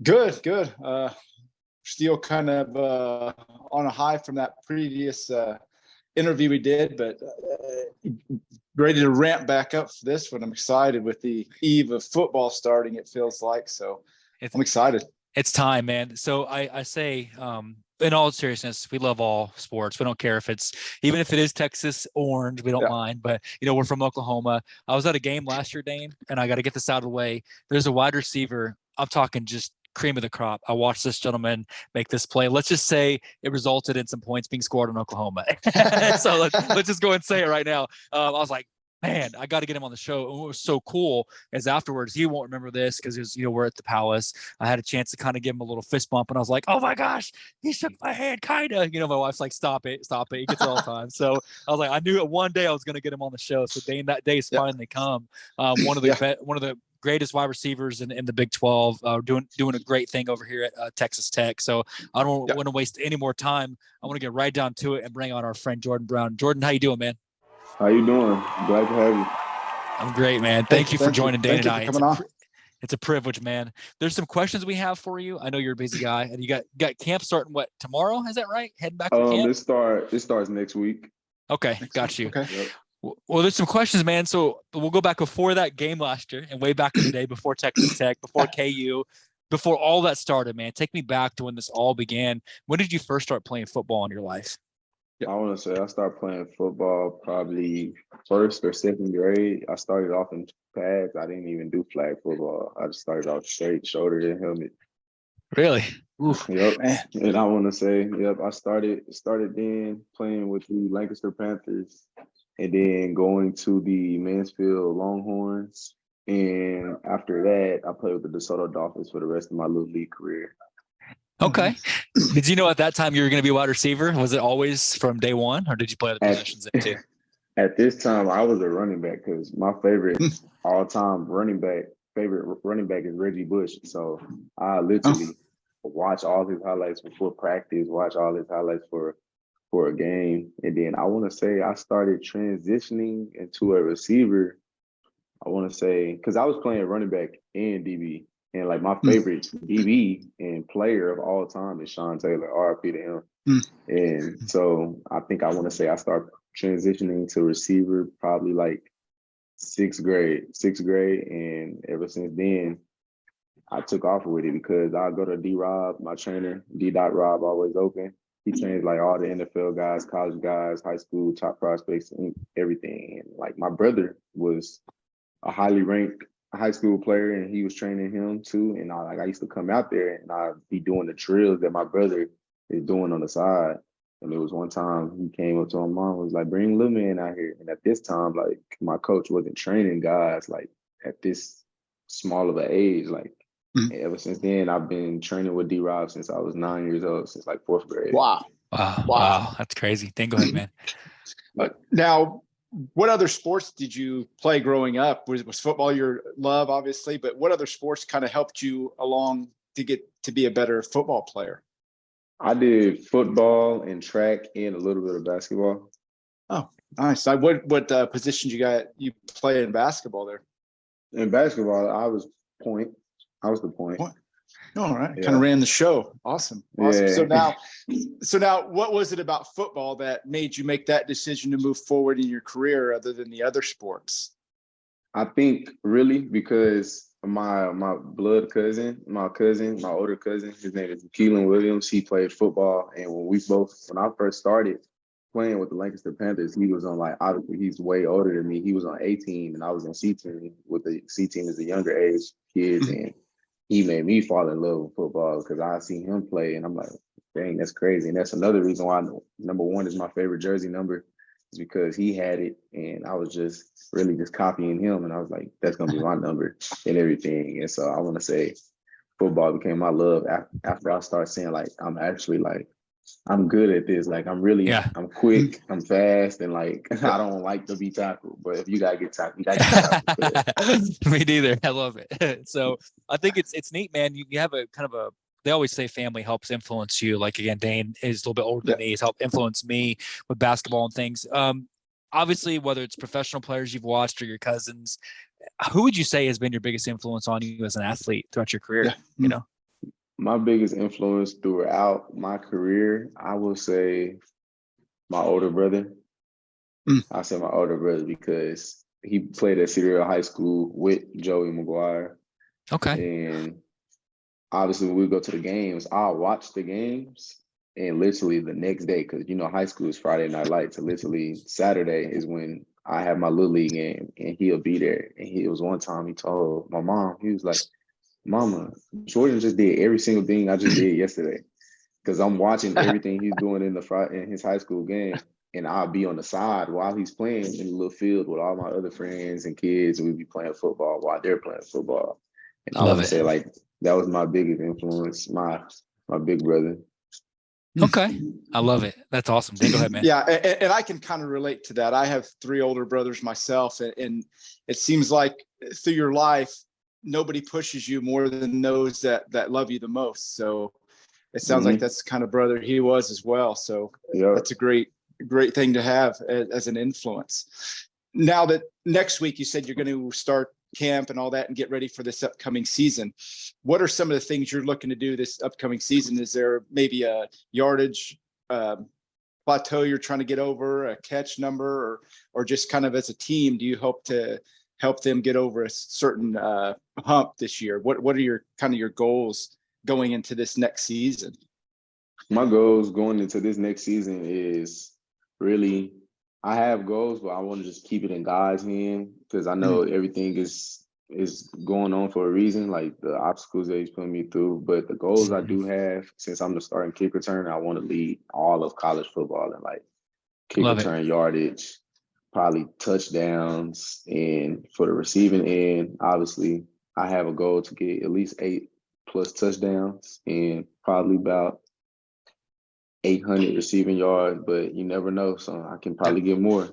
Good, good. Still kind of on a high from that previous interview we did, but ready to ramp back up for this one. I'm excited with the eve of football starting, it feels like. So It's I'm excited. it's time, man. So I say, in all seriousness, we love all sports. We don't care if it's even if it is Texas orange, we don't Yeah. mind. But we're from Oklahoma. I was at a game last year, Dane, and I got to get this out of the way. There's a wide receiver. I'm talking just cream of the crop. I watched this gentleman make this play. Let's just say it resulted in some points being scored on Oklahoma. So let's just go and say it right now. I was like, man, I got to get him on the show. And what was so cool is afterwards, he won't remember this because it was, we're at the Palace. I had a chance to kind of give him a little fist bump, and I was like, oh my gosh, he shook my hand, kind of. My wife's like, stop it. He gets it all the time. So I was like, I knew one day I was going to get him on the show. So Dane, that day's Yeah. finally come. One of the greatest wide receivers in the Big 12, doing a great thing over here at Texas Tech. So I don't want to waste any more time. I want to get right down to it and bring on our friend Jordan Brown. Jordan, how you doing, man? How you doing? Glad to have you. I'm great, man. Thank you for joining Dane and I. Coming on. It's a privilege, man. There's some questions we have for you. I know you're a busy guy, and you got camp starting tomorrow? Is that right? Heading back to camp? It starts next week. Okay, got you. Okay. Yep. Well, there's some questions, man. So we'll go back before that game last year and way back in the day, before Texas Tech, before KU, before all that started, man. Take me back to when this all began. When did you first start playing football in your life? I want to say I started playing football probably first or second grade. I started off in pads. I didn't even do flag football. I just started off straight, shoulder to helmet. Really? Oof, Yep. man. And I want to say, I started then playing with the Lancaster Panthers and then going to the Mansfield Longhorns. And after that, I played with the DeSoto Dolphins for the rest of my little league career. Okay. Did you know at that time you were going to be a wide receiver? Was it always from day one, or did you play other positions there too? At this time, I was a running back because my favorite all-time running back is Reggie Bush. So I literally watch all his highlights before practice, watch all his highlights for a game. And then I want to say I started transitioning into a receiver. I want to say because I was playing running back and DB. And like my favorite DB and player of all time is Sean Taylor, RIP to him. And so I think I want to say I started transitioning to receiver probably like sixth grade. And ever since then, I took off with it because I go to D-Rob, my trainer, D.Rob, always open. He trains like all the NFL guys, college guys, high school, top prospects, and everything. And like my brother was a highly ranked high school player, and he was training him too. And I used to come out there and I'd be doing the drills that my brother is doing on the side. And there was one time he came up to my mom and was like, bring little man out here. And at this time, like my coach wasn't training guys like at this small of an age. Like ever since then, I've been training with D-Rob since I was 9 years old, since like fourth grade. Wow. That's crazy. Then go ahead, man. Now, what other sports did you play growing up? Was football your love, obviously, but what other sports kind of helped you along to get to be a better football player? I did football and track and a little bit of basketball. Oh, nice. What positions you play in basketball there? In basketball, I was point. I was the point. All right. Yeah. Kind of ran the show. Awesome. Yeah. So now what was it about football that made you make that decision to move forward in your career other than the other sports? I think really because my older cousin, his name is Keelan Williams. He played football, and when I first started playing with the Lancaster Panthers, he was on like, obviously he's way older than me. He was on A team and I was on C team. With the C team as a younger age kids, and he made me fall in love with football because I see him play and I'm like, dang, that's crazy. And that's another reason why number one is my favorite jersey number, is because he had it and I was just really just copying him, and I was like, that's gonna be my number and everything. And so I want to say football became my love after I started saying like I'm good at this. Like I'm quick, I'm fast, and like I don't like to be tackled. But if you gotta get tackled, you gotta get tackled. Me neither. I love it. So I think it's neat, man. You have a kind of a. They always say family helps influence you. Like again, Dane is a little bit older than me. He's helped influence me with basketball and things. Obviously, whether it's professional players you've watched or your cousins, who would you say has been your biggest influence on you as an athlete throughout your career? My biggest influence throughout my career, I will say my older brother. I say my older brother because he played at Cedar Hill High School with Joey McGuire. Okay. And obviously when we go to the games, I'll watch the games and literally the next day, because high school is Friday night lights. So literally Saturday is when I have my little league game and he'll be there. And it was one time he told my mom, he was like, Mama, Jordan just did every single thing I just did yesterday. Because I'm watching everything he's doing in his high school game. And I'll be on the side while he's playing in the little field with all my other friends and kids. And we'll be playing football while they're playing football. And I want to say, like, that was my biggest influence, my big brother. Okay. I love it. That's awesome. Go ahead, man. Yeah. And I can kind of relate to that. I have 3 older brothers myself. And it seems like through your life, nobody pushes you more than those that love you the most. So it sounds like that's the kind of brother he was as well. So that's a great thing to have as an influence. Now that next week you said you're going to start camp and all that and get ready for this upcoming season, what are some of the things you're looking to do this upcoming season? Is there maybe a yardage plateau you're trying to get over, a catch number, or just kind of as a team, do you hope to help them get over a certain hump this year? What are your goals going into this next season? My goals going into this next season is really, I have goals, but I want to just keep it in God's hand, because I know everything is going on for a reason, like the obstacles that he's putting me through. But the goals I do have, since I'm the starting kick returner, I want to lead all of college football in like kick return yardage, probably touchdowns. And for the receiving end, obviously, I have a goal to get at least 8+ touchdowns and probably about 800 receiving yards, but you never know. So I can probably get more.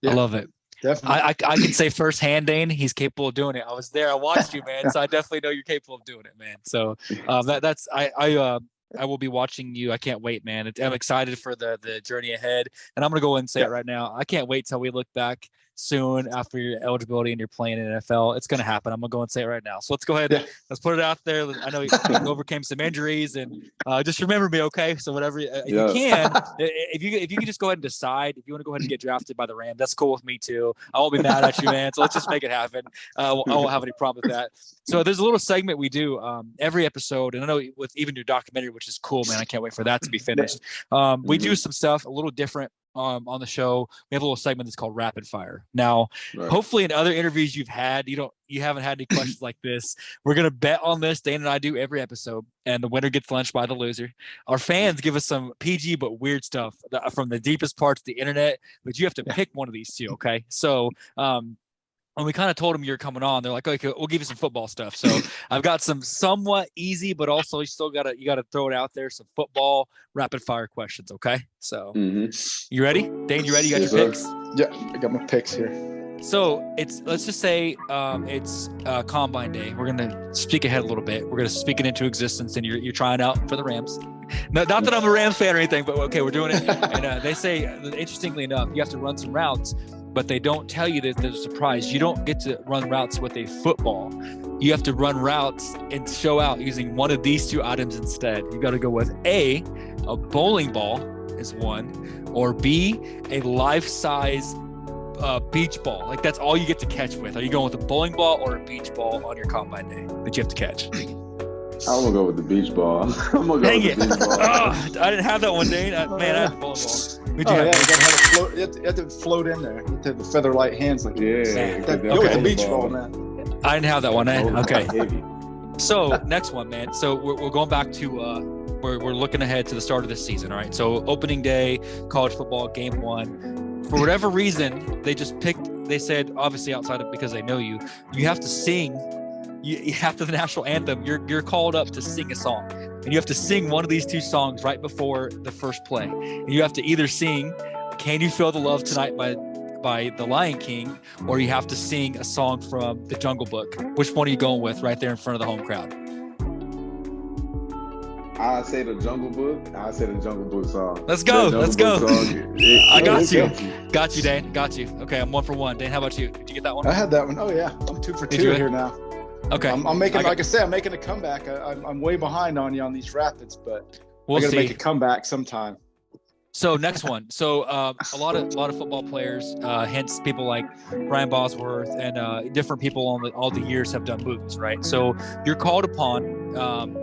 Yeah, I love it. Definitely. I can say firsthand, Dane, he's capable of doing it. I was there. I watched you, man. So I definitely know you're capable of doing it, man. So I will be watching you. I can't wait, man. I'm excited for the journey ahead. And I'm going to go and say it right now. I can't wait till we look back soon after your eligibility and you're playing in NFL. It's going to happen. I'm going to go and say it right now. So let's go ahead. Let's put it out there. I know you overcame some injuries, and just remember me, okay? So whatever you can, if you can just go ahead and decide if you want to go ahead and get drafted by the Rams, that's cool with me too. I won't be mad at you, man. So let's just make it happen. I won't have any problem with that. So there's a little segment we do every episode, and I know with even your documentary, which is cool, man. I can't wait for that to be finished. We do some stuff a little different on the show. We have a little segment that's called Rapid Fire. Now, hopefully in other interviews you've had, you haven't had any questions like this. We're going to bet on this. Dane and I do every episode, and the winner gets lunch by the loser. Our fans give us some PG but weird stuff from the deepest parts of the internet, but you have to pick one of these two, okay? So, when we kind of told them you're coming on, they're like, okay, we'll give you some football stuff. So I've got some somewhat easy, but also you gotta throw it out there. Some football rapid fire questions. Okay. So you ready? Dane, you ready? You got your picks? Yeah, I got my picks here. So let's just say it's Combine Day. We're going to speak ahead a little bit. We're going to speak it into existence, and you're trying out for the Rams. Not that I'm a Rams fan or anything, but okay, we're doing it. And they say, interestingly enough, you have to run some routes, but they don't tell you that there's a surprise. You don't get to run routes with a football. You have to run routes and show out using one of these two items instead. You got to go with A, a bowling ball is one, or B, a life-size beach ball. Like that's all you get to catch with. Are you going with a bowling ball or a beach ball on your Combine Day that you have to catch? I'm gonna go with the beach ball. I'm gonna go with the beach ball. I didn't have that one, Dane. I had the bowling ball. You have to float in there. You have to have the feather light hands like go with the beach ball, man. I didn't have that one, eh? Okay. So next one, man. So we're going back to we're looking ahead to the start of this season. All right. So opening day, college football, game 1. For whatever reason, they said, obviously outside of because they know you have to sing. You after the national anthem, you're called up to sing a song, and you have to sing one of these two songs right before the first play. And you have to either sing "Can You Feel the Love Tonight" by The Lion King, or you have to sing a song from The Jungle Book. Which one are you going with right there in front of the home crowd? I say the Jungle Book. I say the Jungle Book song. Let's go. I got you. Got you, Dane. Got you. Okay, I'm 1 for 1. Dane, how about you? Did you get that one? I had that one. Oh yeah, I'm 2 for 2 here now. Okay. I'm making, like I say, I'm making a comeback. I'm way behind on you on these Rapids, but we'll I got to see. make a comeback sometime. So next one. So a lot of football players, hence people like Brian Bosworth and different people on all the years have done movies, right? So you're called upon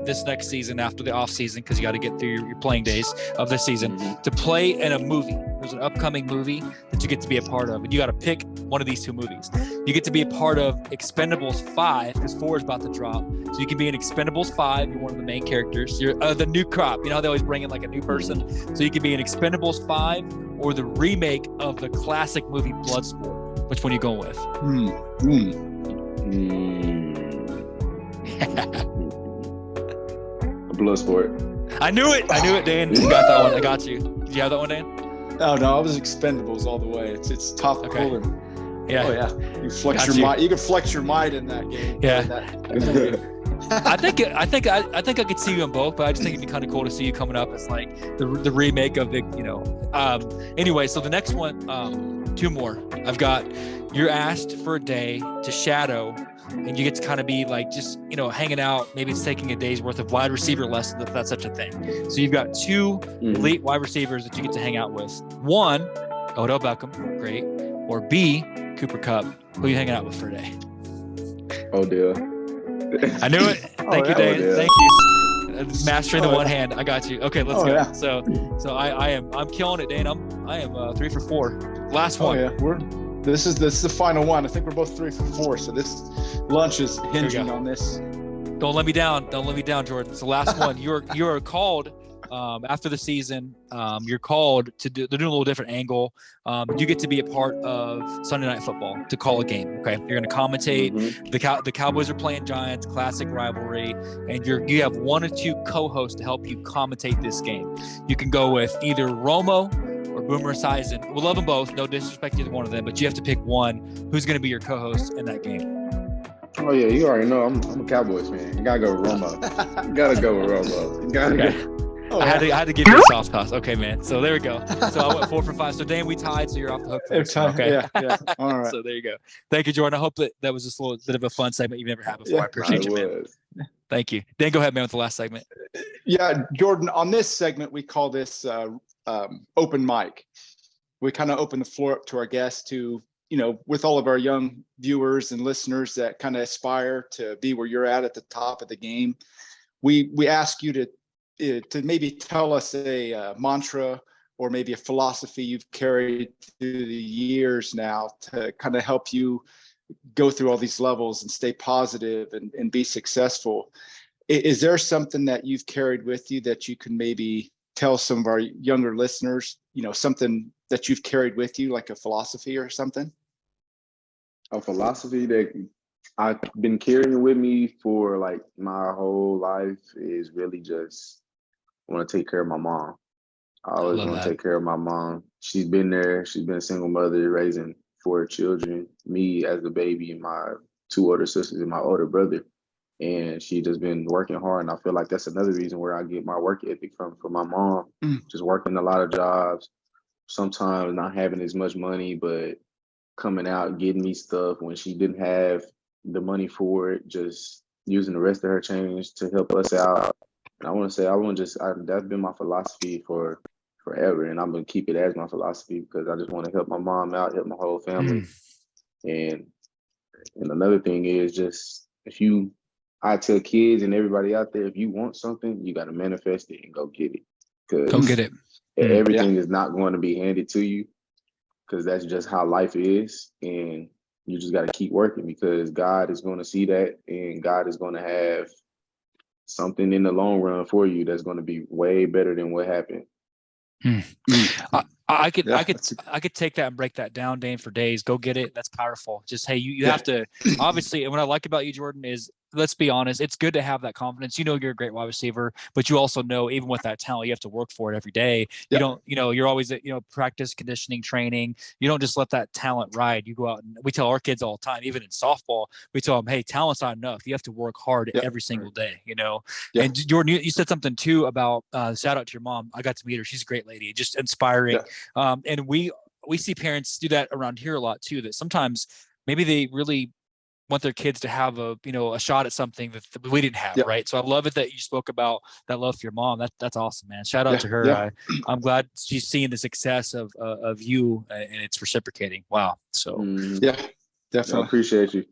this next season after the off season, because you got to get through your playing days of this season, to play in a movie. There's an upcoming movie that you get to be a part of, and you got to pick one of these two movies. You get to be a part of Expendables 5, because 4 is about to drop. So you can be in Expendables 5. You're one of the main characters. You're the new crop. You know how they always bring in like a new person? So you can be in Expendables 5 or the remake of the classic movie Bloodsport. Which one are you going with? Bloodsport. I knew it, Dan. You got that one. I got you. Did you have that one, Dan? Oh no, I was Expendables all the way. It's topical. Okay. Yeah. Oh yeah. You flex your might. You can flex your might in that game. Yeah. I think I could see you in both, but I just think it'd be kind of cool to see you coming up as like the remake of the, anyway, so the next one, 2 more. I've got, you're asked for a day to shadow, and you get to kind of be like just, hanging out. Maybe it's taking a day's worth of wide receiver lessons, if that's such a thing. So you've got 2 elite wide receivers that you get to hang out with. 1, Odell Beckham, great. Or B, Cooper Kupp. Who are you hanging out with for a day? Odell. I knew it. Thank you, Dane. Thank you. Mastering the one hand. I got you. Okay, let's go. Yeah. So I'm killing it, Dane. I am 3 for 4. Last one. Yeah. This is the final one. I think we're both 3 for 4. So this lunch is hinging on this. Don't let me down. Don't let me down, Jordan. So last one. You're called after the season. You're called to do a little different angle. You get to be a part of Sunday Night Football to call a game. Okay, you're going to commentate. The Cowboys are playing Giants, classic rivalry, and you have 1 or 2 co-hosts to help you commentate this game. You can go with either Romo or Boomer Esiason. We love them both. No disrespect to either one of them, but you have to pick one. Who's going to be your co-host in that game? Oh yeah, you already know I'm a Cowboys fan. You gotta go with Romo. You gotta go with Romo. You gotta go. I had to give you a soft toss. Okay, man. So there we go. So I went 4 for 5. So Dan, we tied. So you're off the hook for this one. Okay. Yeah. All right. So there you go. Thank you, Jordan. I hope that was just a little bit of a fun segment you've never had before. I appreciate you, man. Thank you. Dan, go ahead, man, with the last segment. Yeah, Jordan. On this segment, we call this open mic. We kind of open the floor up to our guests to, with all of our young viewers and listeners that kind of aspire to be where you're at the top of the game. We ask you to maybe tell us a mantra or maybe a philosophy you've carried through the years now to kind of help you go through all these levels and stay positive and be successful. Is there something that you've carried with you that you can maybe tell some of our younger listeners, something that you've carried with you, like a philosophy or something? A philosophy that I've been carrying with me for like my whole life is really just want to take care of my mom. I always want to take care of my mom. She's been there. She's been a single mother raising 4 children, me as the baby and my 2 older sisters and my older brother. And she just been working hard. And I feel like that's another reason where I get my work ethic from my mom, just working a lot of jobs, sometimes not having as much money, but coming out, getting me stuff when she didn't have the money for it, just using the rest of her change to help us out. And I want to say, that's been my philosophy for forever. And I'm going to keep it as my philosophy because I just want to help my mom out, help my whole family. And another thing is just, I tell kids and everybody out there, if you want something, you got to manifest it and go get it. Go get it. Everything is not going to be handed to you because that's just how life is. And you just got to keep working because God is going to see that and God is going to have something in the long run for you that's going to be way better than what happened. I could take that and break that down, Dane, for days. Go get it. That's powerful. Just, hey, you have to, obviously, and what I like about you, Jordan, is, let's be honest, it's good to have that confidence. You're a great wide receiver, but you also know, even with that talent, you have to work for it every day. You don't, you're always at, practice, conditioning, training. You don't just let that talent ride. You go out, and we tell our kids all the time, even in softball, we tell them, hey, talent's not enough. You have to work hard every single day, And Jordan, you said something too about, shout out to your mom. I got to meet her. She's a great lady, just inspiring. And we see parents do that around here a lot too, that sometimes maybe they really want their kids to have a shot at something that we didn't have, right? So I love it that you spoke about that love for your mom. That's awesome, man. Shout out to her. Yeah. I'm glad she's seeing the success of you, and it's reciprocating. Wow. So yeah, definitely. I appreciate you.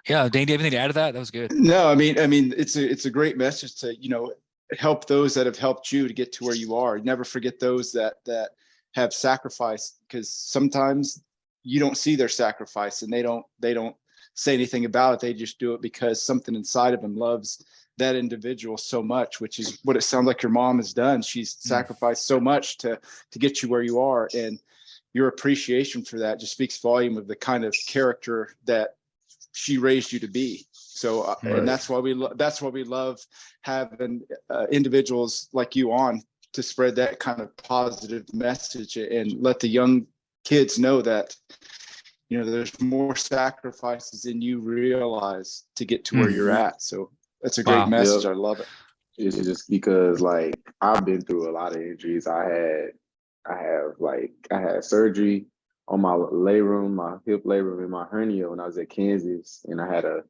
Yeah, Dane, do you have anything to add to that? That was good. No, I mean, it's a great message to, help those that have helped you to get to where you are. Never forget those that have sacrificed, because sometimes you don't see their sacrifice, and they don't say anything about it. They just do it because something inside of them loves that individual so much, which is what it sounds like your mom has done. She's sacrificed so much to get you where you are, and your appreciation for that just speaks volume of the kind of character that she raised you to be. So, and that's why we love having individuals like you on, to spread that kind of positive message and let the young kids know that, there's more sacrifices than you realize to get to where you're at. So that's a great message. I love it. It's just because, like, I've been through a lot of injuries. I had surgery on my labrum, my hip labrum, and my hernia when I was at Kansas, and I had a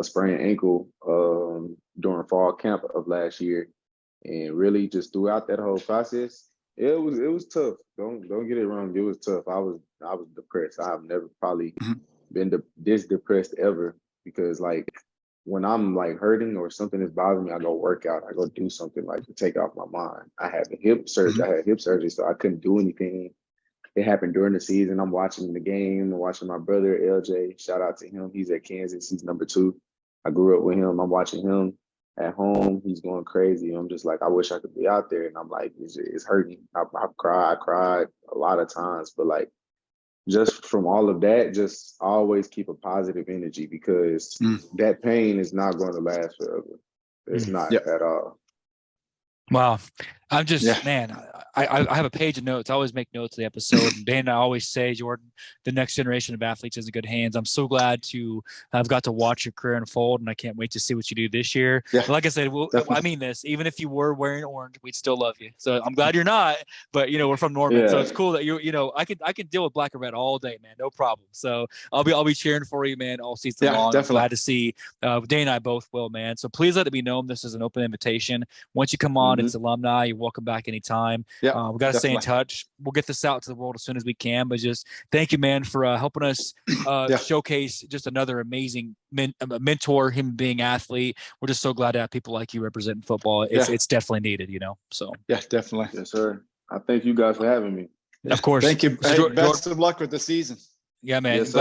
sprained ankle during fall camp of last year, and really just throughout that whole process, it was tough. Don't get it wrong, it was tough. I was depressed. I've never probably been this depressed ever, because like when I'm like hurting or something is bothering me, I go work out. I go do something like to take off my mind. I had hip surgery, so I couldn't do anything. It happened during the season. I'm watching the game. I'm watching my brother, LJ. Shout out to him. He's at Kansas. He's number 2. I grew up with him. I'm watching him at home. He's going crazy. I'm just like, I wish I could be out there. And I'm like, it's hurting. I cried a lot of times. But like, just from all of that, just always keep a positive energy, because that pain is not going to last forever. It's not at all. Wow. I'm just, man, I have a page of notes. I always make notes of the episode. And Dan and I always say, Jordan, the next generation of athletes is in good hands. I'm so glad to have got to watch your career unfold, and I can't wait to see what you do this year. Yeah, like I said, I mean this, even if you were wearing orange, we'd still love you. So I'm glad you're not, but we're from Norman. So it's cool that I can deal with black and red all day, man. No problem. So I'll be cheering for you, man, all season long. Definitely. I'm glad to see Dan and I both will, man. So please let it be known this is an open invitation. Once you come on, it's alumni. You're welcome back anytime. We got to stay in touch. We'll get this out to the world as soon as we can. But just thank you, man, for helping us showcase just another amazing mentor, human being, athlete. We're just so glad to have people like you representing football. It's definitely needed, So definitely. Yes, sir. I thank you guys for having me. Of course. Thank you. Hey, best of luck with the season. Yeah, man. Yes,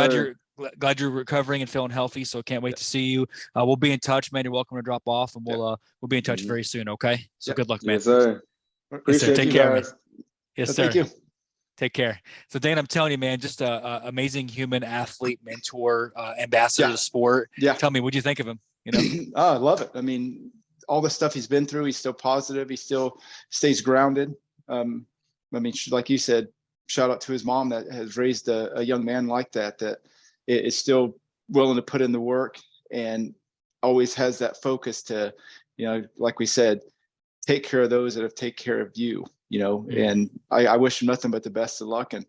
glad you're recovering and feeling healthy. So can't wait to see you. We'll be in touch, man. You're welcome to drop off, and we'll be in touch very soon. Okay. So good luck, man. Yes, sir. Appreciate yes, sir. Take care, guys. man. Yes, sir. Thank you. Take care. So, Dan, I'm telling you, man, just a amazing human athlete, mentor, ambassador of the sport. Yeah. Tell me, what'd you think of him? I love it. I mean, all the stuff he's been through, he's still positive. He still stays grounded. I mean, like you said, shout out to his mom that has raised a young man like that is still willing to put in the work and always has that focus to, like we said, take care of those that have taken care of you, and I wish him nothing but the best of luck, and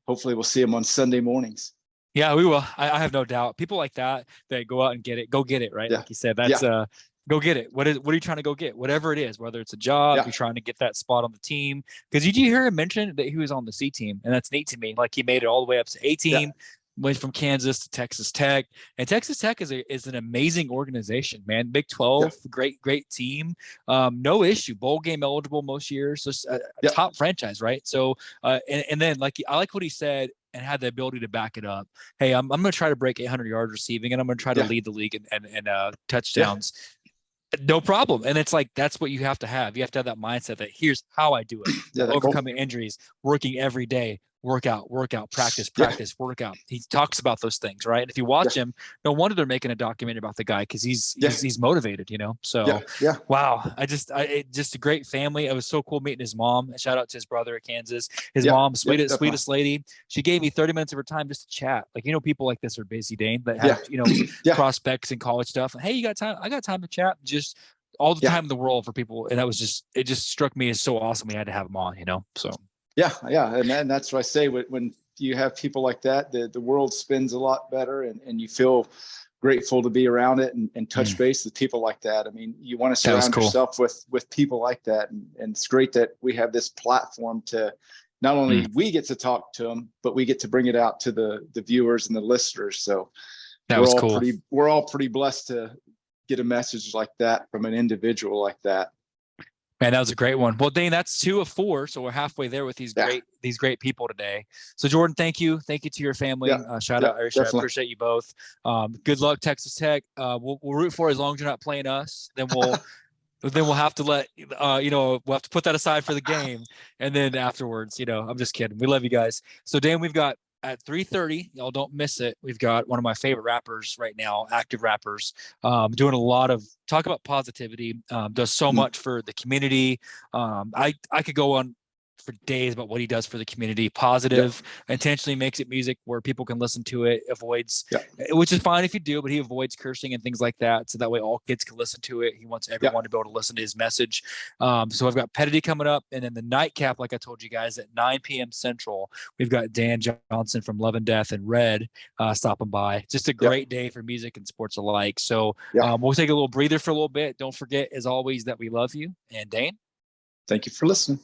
hopefully we'll see him on Sunday mornings. Yeah, we will. I have no doubt. People like that go out and go get it, right? Yeah. Like you said, that's go get it. What are you trying to go get? Whatever it is, whether it's a job, you're trying to get that spot on the team. Because did you hear him mention that he was on the C team? And that's neat to me. Like he made it all the way up to A team. Went from Kansas to Texas Tech, and Texas Tech is an amazing organization, man. Big 12, great team. No issue, bowl game eligible most years. Just a top franchise, right? So, and then I like what he said and had the ability to back it up. Hey, I'm going to try to break 800 yards receiving, and I'm going to try to lead the league and touchdowns. No problem. And it's like, that's what you have to have. You have to have that mindset that here's how I do it. Overcoming injuries, working every day, workout, practice, workout. He talks about those things, right? And if you watch him, no wonder they're making a documentary about the guy, because he's motivated, So wow, just a great family. It was so cool meeting his mom. Shout out to his brother at Kansas. His mom, sweetest lady. She gave me 30 minutes of her time just to chat. Like, people like this are busy, Dane, that have prospects and college stuff. And hey, you got time? I got time to chat. Just all the time in the world for people. And it just struck me as so awesome. We had to have him on, So. Yeah. And that's what I say when you have people like that, the world spins a lot better, and you feel grateful to be around it and touch base with people like that. I mean, you want to surround yourself with people like that. And it's great that we have this platform to not only we get to talk to them, but we get to bring it out to the viewers and the listeners. So we're all pretty blessed to get a message like that from an individual like that. Man, that was a great one. Well, Dane, that's 2 of 4, so we're halfway there with these great people today. So, Jordan, thank you to your family. Shout out, Arisha. I appreciate you both. Good luck, Texas Tech. We'll root for it as long as you're not playing us. Then we'll have to let we'll have to put that aside for the game, and then afterwards, I'm just kidding. We love you guys. So, Dane, we've got at 3:30, y'all don't miss it. We've got one of my favorite rappers right now, active rappers, doing a lot of talk about positivity, does so much for the community. I could go on for days about what he does for the community. Positive, intentionally makes it music where people can listen to it, avoids, which is fine if you do, but he avoids cursing and things like that. So that way all kids can listen to it. He wants everyone to be able to listen to his message. So I've got Petty coming up, and then the nightcap, like I told you guys, at 9 p.m. Central, we've got Dan Johnson from Love and Death and Red stopping by. Just a great day for music and sports alike. So we'll take a little breather for a little bit. Don't forget, as always, that we love you. And Dane, thank you for listening.